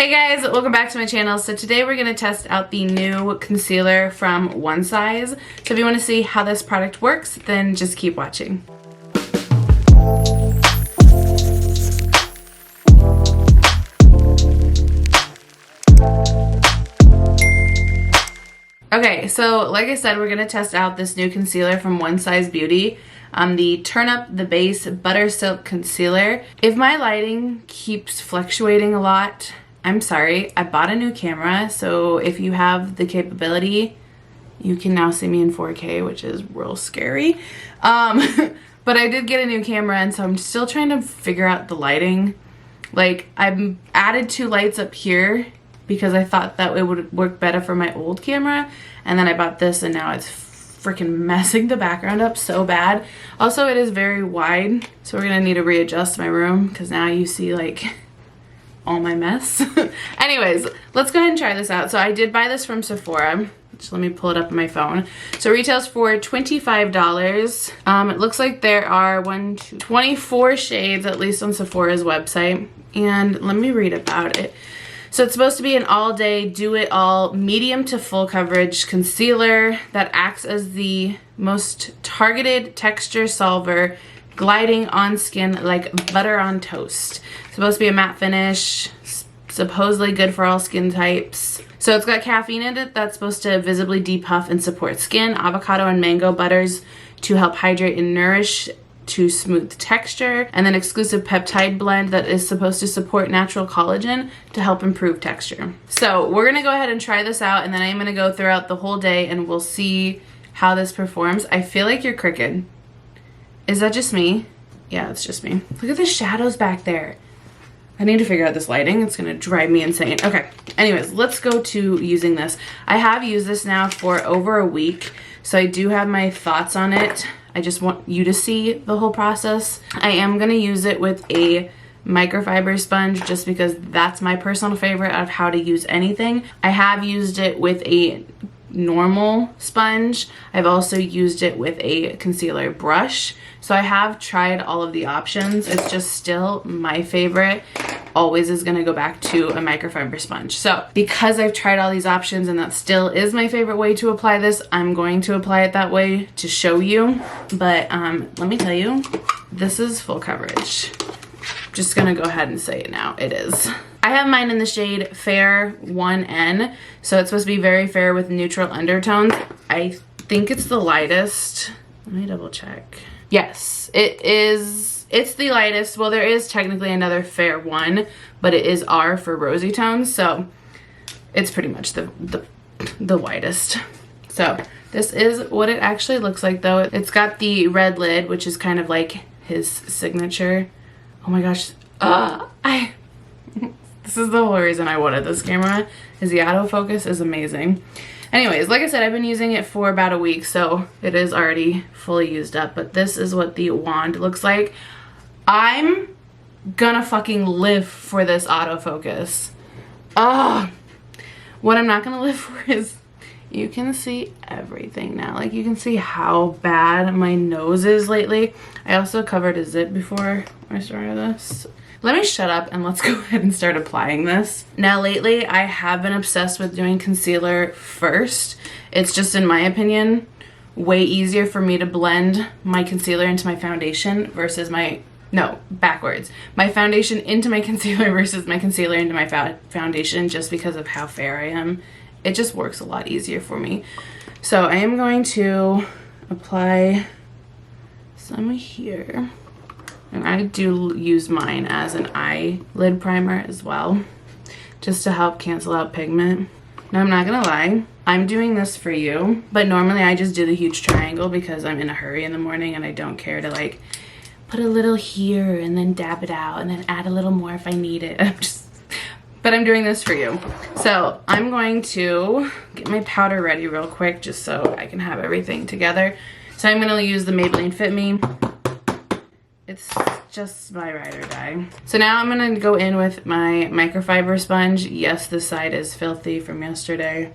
Hey guys, welcome back to my channel. So today we're going to test out the new concealer from One Size. So if you want to see how this product works, then just keep watching. Okay, so like I said, we're going to test out this new concealer from One Size Beauty. The Turn Up the Base Butter Silk Concealer. If my lighting keeps fluctuating a lot, I'm sorry. I bought a new camera, so if you have the capability, you can now see me in 4K, which is real scary. But I did get a new camera, and so I'm still trying to figure out the lighting. Like, I've added 2 lights up here because I thought that it would work better for my old camera, and then I bought this, and now it's freaking messing the background up so bad. Also, it is very wide, so we're gonna need to readjust my room because now you see like all my mess. Anyways, let's go ahead and try this out. So I did buy this from Sephora. Just let me pull it up on my phone. So it retails for $25. It looks like there are 24 shades, at least on Sephora's website. And let me read about it. So it's supposed to be an all-day, do-it-all, medium to full coverage concealer that acts as the most targeted texture solver, gliding on skin like butter on toast. It's supposed to be a matte finish, supposedly good for all skin types. So it's got caffeine in it that's supposed to visibly depuff and support skin, avocado and mango butters to help hydrate and nourish to smooth texture, and then exclusive peptide blend that is supposed to support natural collagen to help improve texture. So we're gonna go ahead and try this out, and then I'm gonna go throughout the whole day and we'll see how this performs. I feel like you're crooked. Is that just me? Yeah, it's just me. Look at the shadows back there. I need to figure out this lighting. It's gonna drive me insane. Okay, anyways, let's go to using this. I have used this now for over a week, so I do have my thoughts on it. I just want you to see the whole process. I am gonna use it with a microfiber sponge just because that's my personal favorite of how to use anything. I have used it with a normal sponge. I've also used it with a concealer brush. So I have tried all of the options. It's just still my favorite always is going to go back to a microfiber sponge. So because I've tried all these options and that still is my favorite way to apply this, I'm going to apply it that way to show you. But let me tell you, this is full coverage. Just gonna go ahead and say it now. It is. I have mine in the shade Fair 1N, so it's supposed to be very fair with neutral undertones. I think it's the lightest. Let me double check. Yes, it is. It's the lightest. Well, there is technically another Fair 1, but it is R for rosy tones, so it's pretty much the whitest. So this is what it actually looks like, though. It's got the red lid, which is kind of like his signature. Oh my gosh, this is the whole reason I wanted this camera, is the autofocus is amazing. Anyways, like I said, I've been using it for about a week, so it is already fully used up, but this is what the wand looks like. I'm gonna fucking live for this autofocus. What I'm not gonna live for is, you can see everything now. Like, you can see how bad my nose is lately. I also covered a zip before I started this. Let me shut up and let's go ahead and start applying this. Now, lately, I have been obsessed with doing concealer first. It's just, in my opinion, way easier for me to blend my concealer into my foundation versus my foundation into my concealer versus my concealer into my foundation, just because of how fair I am. It just works a lot easier for me. So I am going to apply some here. And I do use mine as an eyelid primer as well, just to help cancel out pigment. Now, I'm not gonna lie, I'm doing this for you, but normally I just do the huge triangle because I'm in a hurry in the morning and I don't care to like put a little here and then dab it out and then add a little more if I need it. But I'm doing this for you. So I'm going to get my powder ready real quick just so I can have everything together. So I'm gonna use the Maybelline Fit Me. It's just my ride or die. So now I'm gonna go in with my microfiber sponge. Yes, this side is filthy from yesterday.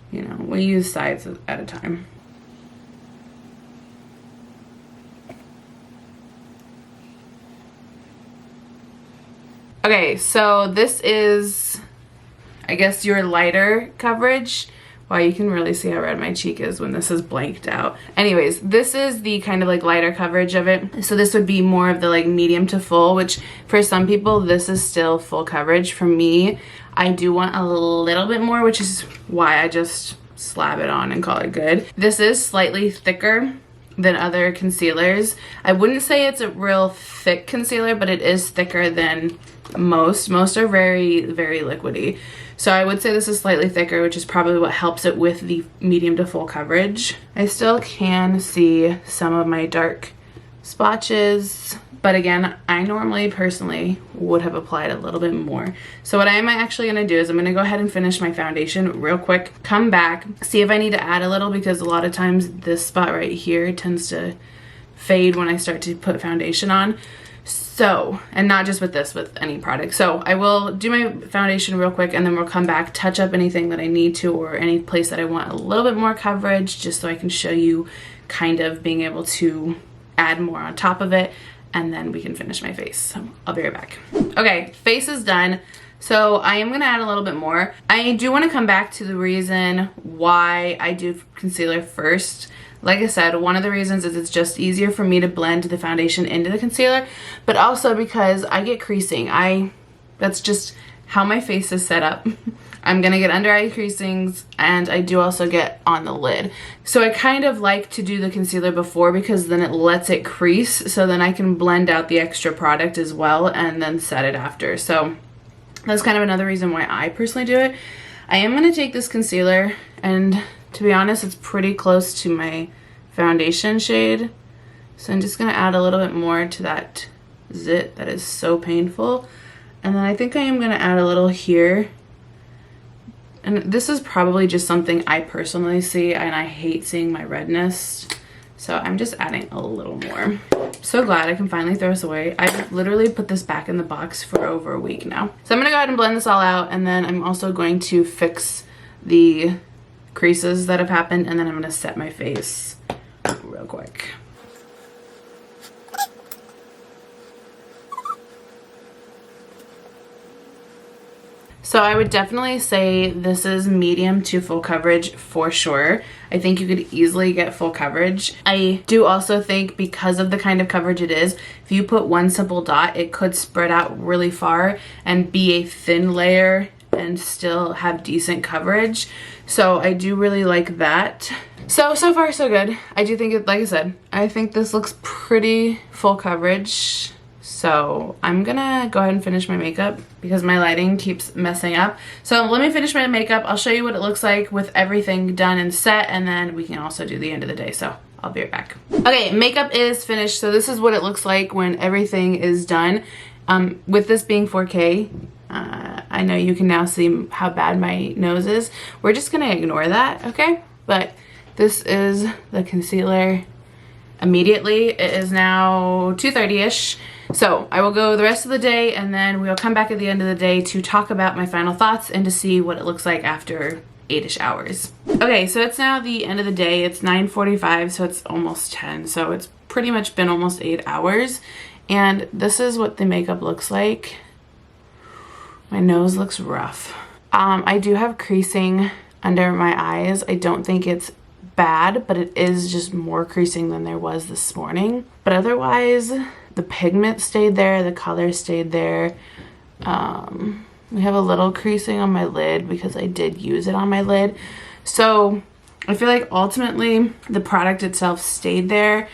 You know, we use sides at a time. Okay, so this is I guess your lighter coverage. Wow, you can really see how red my cheek is when this is blanked out. Anyways, this is the kind of like lighter coverage of it. So this would be more of the like medium to full, which for some people, this is still full coverage. For me, I do want a little bit more, which is why I just slab it on and call it good. This is slightly thicker than other concealers. I wouldn't say it's a real thick concealer, but it is thicker than most. Most are very, very liquidy. So I would say this is slightly thicker, which is probably what helps it with the medium to full coverage. I still can see some of my dark splotches, but again, I normally personally would have applied a little bit more. So what I am actually gonna do is I'm gonna go ahead and finish my foundation real quick, come back, see if I need to add a little, because a lot of times this spot right here tends to fade when I start to put foundation on. So, and not just with this, with any product. So I will do my foundation real quick, and then we'll come back, touch up anything that I need to, or any place that I want a little bit more coverage, just so I can show you kind of being able to add more on top of it, and then we can finish my face. So I'll be right back. Okay, face is done. So I am gonna add a little bit more. I do wanna come back to the reason why I do concealer first. Like I said, one of the reasons is it's just easier for me to blend the foundation into the concealer, but also because I get creasing. That's just how my face is set up. I'm gonna get under eye creasings, and I do also get on the lid. So I kind of like to do the concealer before, because then it lets it crease, so then I can blend out the extra product as well and then set it after. So that's kind of another reason why I personally do it. I am gonna take this concealer, and to be honest, it's pretty close to my foundation shade. So I'm just gonna add a little bit more to that zit that is so painful. And then I think I am gonna add a little here. And this is probably just something I personally see, and I hate seeing my redness. So I'm just adding a little more. So glad I can finally throw this away. I've literally put this back in the box for over a week now. So I'm gonna go ahead and blend this all out, and then I'm also going to fix the creases that have happened, and then I'm gonna set my face real quick. So I would definitely say this is medium to full coverage for sure. I think you could easily get full coverage. I do also think, because of the kind of coverage it is, if you put one simple dot, it could spread out really far and be a thin layer and still have decent coverage. So I do really like that. So far so good. I do think it, like I said, I think this looks pretty full coverage. So I'm gonna go ahead and finish my makeup because my lighting keeps messing up. So let me finish my makeup. I'll show you what it looks like with everything done and set, and then we can also do the end of the day. So I'll be right back. Okay, makeup is finished. So this is what it looks like when everything is done. With this being 4K, I know you can now see how bad my nose is. We're just gonna ignore that, okay? But this is the concealer immediately. It is now 2:30-ish. So I will go the rest of the day, and then we'll come back at the end of the day to talk about my final thoughts and to see what it looks like after 8-ish hours. Okay, so it's now the end of the day. It's 9:45, so it's almost 10. So it's pretty much been almost 8 hours. And this is what the makeup looks like. My nose looks rough. I do have creasing under my eyes. I don't think it's bad, but it is just more creasing than there was this morning. But otherwise, the pigment stayed there, the color stayed there. We have a little creasing on my lid because I did use it on my lid. So I feel like ultimately the product itself stayed there.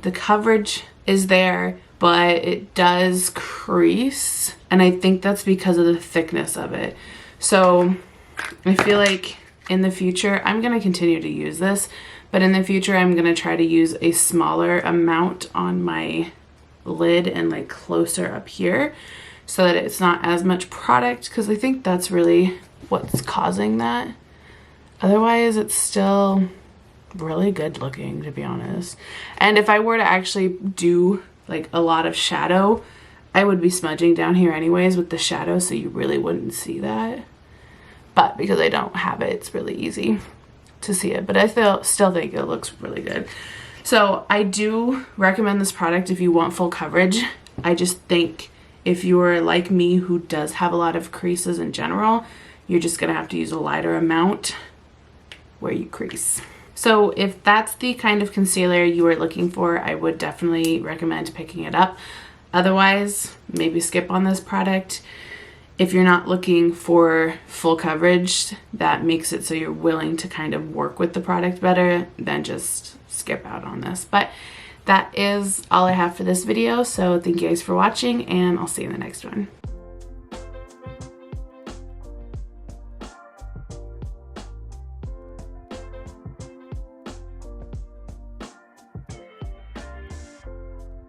The coverage is there, but it does crease. And I think that's because of the thickness of it. So I feel like in the future, I'm gonna continue to use this, but in the future, I'm gonna try to use a smaller amount on my lid and like closer up here so that it's not as much product, because I think that's really what's causing that. Otherwise, it's still really good looking, to be honest. And if I were to actually do like a lot of shadow, I would be smudging down here anyways with the shadow, so you really wouldn't see that. But because I don't have it, it's really easy to see it. But I still think it looks really good. So I do recommend this product if you want full coverage. I just think if you're like me, who does have a lot of creases in general, you're just gonna have to use a lighter amount where you crease. So if that's the kind of concealer you are looking for, I would definitely recommend picking it up. Otherwise, maybe skip on this product. If you're not looking for full coverage that makes it so you're willing to kind of work with the product better, then just skip out on this. But that is all I have for this video, so thank you guys for watching, and I'll see you in the next one.